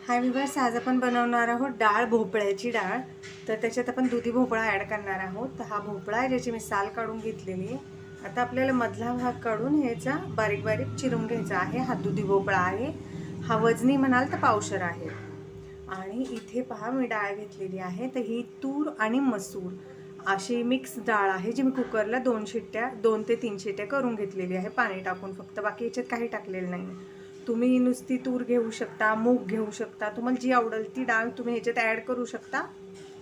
हाय viewers, आज आपण बनवणार आहोत डाळ, भोपळ्याची डाळ. तर त्याच्यात आपण दुधी भोपळा ॲड करणार आहोत. तर हा भोपळा आहे ज्याची मी साल काढून घेतलेली आहे. आता आपल्याला मधला भाग काढून ह्याचा बारीक बारीक चिरून घ्यायचा आहे. हा दुधी भोपळा आहे. हा वजनी म्हणाल तर पावशर आहे. आणि इथे पहा मी डाळ घेतलेली आहे. तर ही तूर आणि मसूर अशी मिक्स डाळ आहे, जी मी कुकरला 2 ते 3 शिट्ट्या करून घेतलेली आहे, पाणी टाकून फक्त. बाकी याच्यात काही टाकलेलं नाही. तुम्ही नुसती तूर घेऊ शकता, मूग घेऊ शकता, तुम्हाला जी आवडेल ती डाळ तुम्ही ह्याच्यात ॲड करू शकता,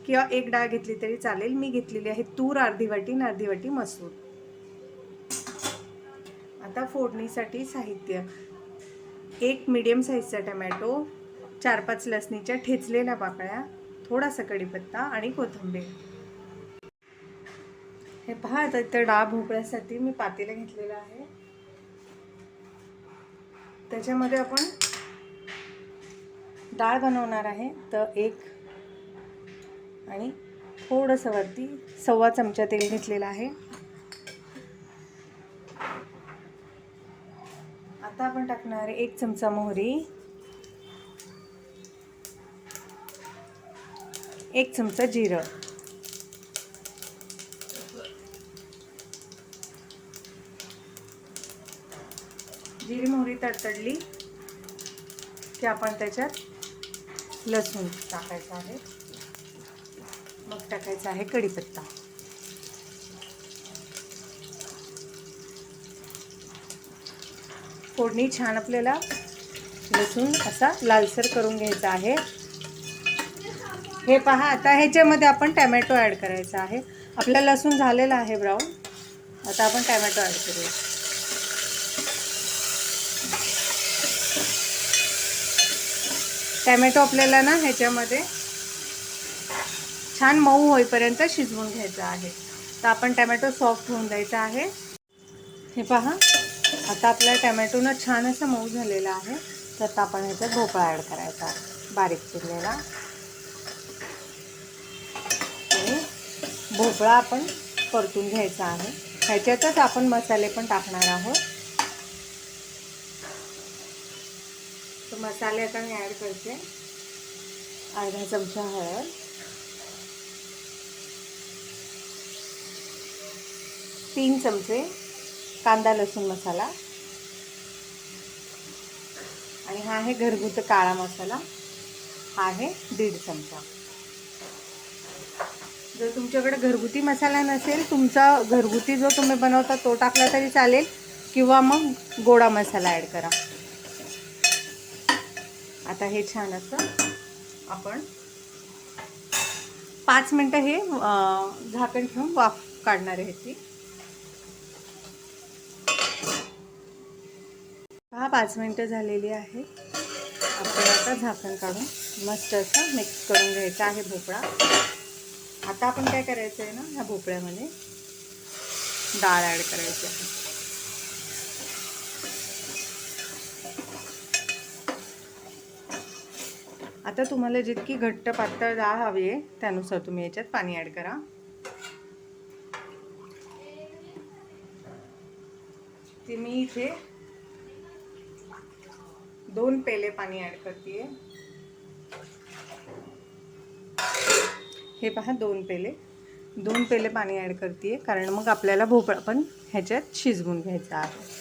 किंवा एक डाळ घेतली तरी चालेल. मी घेतलेली आहे तूर अर्धी वाटी आणि अर्धी वाटी मसूर. आता फोडणीसाठी साहित्य: एक मीडियम साईजचा टमॅटो, 4-5 लसणीच्या ठेचलेल्या पाकळ्या, थोडासा कढीपत्ता आणि कोथिंबीर. हे पहा, आता इथं डाळ भोपळ्यासाठी मी पातेलं घेतलेलं आहे. त्याच्यामध्ये आपण डाळ बनवणार आहे. तर एक आणि थोडंसं वरती 1/2 चमचा तेल घेतलेलं आहे. आता आपण टाकणार आहे 1 चमचा मोहरी, 1 चमचा जिरं, जिरी मोहरी तडतडली की आपण त्याच्यात लसूण टाकायचा आहे. मग टाकायचा आहे कढीपत्ता. फोडणी छान आपल्याला लसूण असा लालसर करून घ्यायचा आहे. हे पहा, आता ह्याच्यामध्ये आपण टॅमॅटो ॲड करायचा आहे. आपला लसूण झालेला आहे ब्राऊन. आता आपण टॅमॅटो ॲड करूया. टॅमॅटो आपल्याला ना ह्याच्यामध्ये छान मऊ होईपर्यंत शिजवून घ्यायचा आहे. तर आपण टॅमॅटो सॉफ्ट होऊन द्यायचा आहे. हे पहा, आता आपला टॅमॅटो ना छान असं मऊ झालेला आहे. तर आता आपण ह्याच्यात भोपळा ॲड करायचा आहे, बारीक चिरलेला. आणि भोपळा आपण परतून घ्यायचा आहे. ह्याच्यातच आपण मसाले पण टाकणार आहोत. तर मसाले आता मी ॲड करते. अर्धा चमचा हळद, 3 चमचे कांदा लसूण मसाला, आणि हा आहे घरगुती काळा मसाला. हा आहे 1.5 चमचा. जर तुमच्याकडे घरगुती मसाला नसेल, तुमचा घरगुती जो तुम्ही बनवता तो टाकला तरी चालेल, किंवा मग गोडा मसाला ॲड करा. आता हे छान असं आपण 5 मिनटं हे झाकण ठेवून वाफ काढणार आहे ती. हा 5 मिनटं झालेली आहे. आपण आता झाकण काढून मस्त असं मिक्स करून घ्यायचा आहे भोपळा. आता आपण काय करायचं आहे ना, ह्या भोपळ्यामध्ये डाळ ॲड करायची आहे. आता तुम्हाला जितकी घट्ट पातळ डाळ हवी आहे त्यानुसार तुम्ही याच्यात पाणी ॲड करा. ते मी इथे 2 पेले पाणी ॲड करते. हे पहा, 2 पेले पाणी ॲड करते, कारण मग आपल्याला भोपळा पण ह्याच्यात शिजवून घ्यायचा आहे.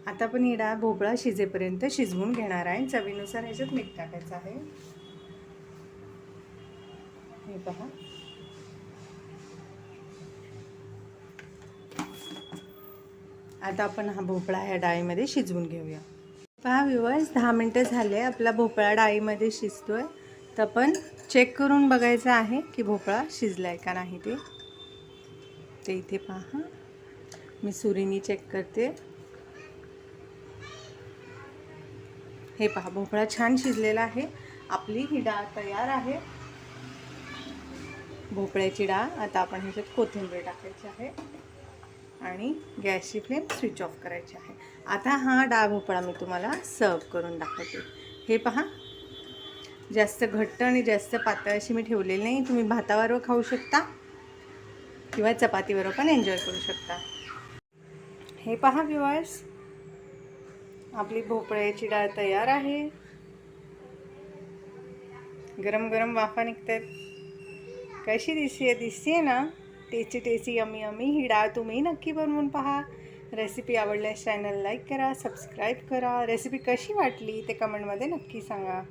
आता आपण ही डाळ भोपळा शिजेपर्यंत शिजवून घेणार आहे. चवीनुसार ह्याच्यात मीठ टाकायचं आहे. हे पहा, आता आपण हा भोपळा ह्या डाळीमध्ये शिजवून घेऊया. पहा व्ह्यूअर्स, 10 मिनटं झाले, आपला भोपळा डाळीमध्ये शिजतोय. तर आपण चेक करून बघायचं आहे की भोपळा शिजलाय का नाही ते. इथे पहा, मी सुरीने चेक करते. हे पहा, भोपळा छान शिजलेला आहे. आपली ही डाळ तयार आहे, भोपळ्याची डाळ. आता आपण ह्याच्यात कोथिंबीर टाकायची आहे आणि गॅसची फ्लेम स्विच ऑफ करायची आहे. आता हा डाळ भोपळा मी तुम्हाला सर्व करून दाखवते. हे पहा, जास्त घट्ट आणि जास्त पातळ अशी मी ठेवलेली नाही. तुम्ही भाताबरोबर खाऊ शकता किंवा चपातीबरोबर पण एन्जॉय करू शकता. हे पहा व्ह्यूअर्स, आपली भोपळ्याची डाळ तयार आहे. गरम गरम वाफा निघतात. कशी दिसते ना, टेस्टी टेस्टी यमी यमी. ही डाळ तुम्ही नक्की बनवून पहा. रेसिपी आवडल्यास चॅनल लाईक करा, सबस्क्राईब करा. रेसिपी कशी वाटली ते कमेंटमध्ये नक्की सांगा.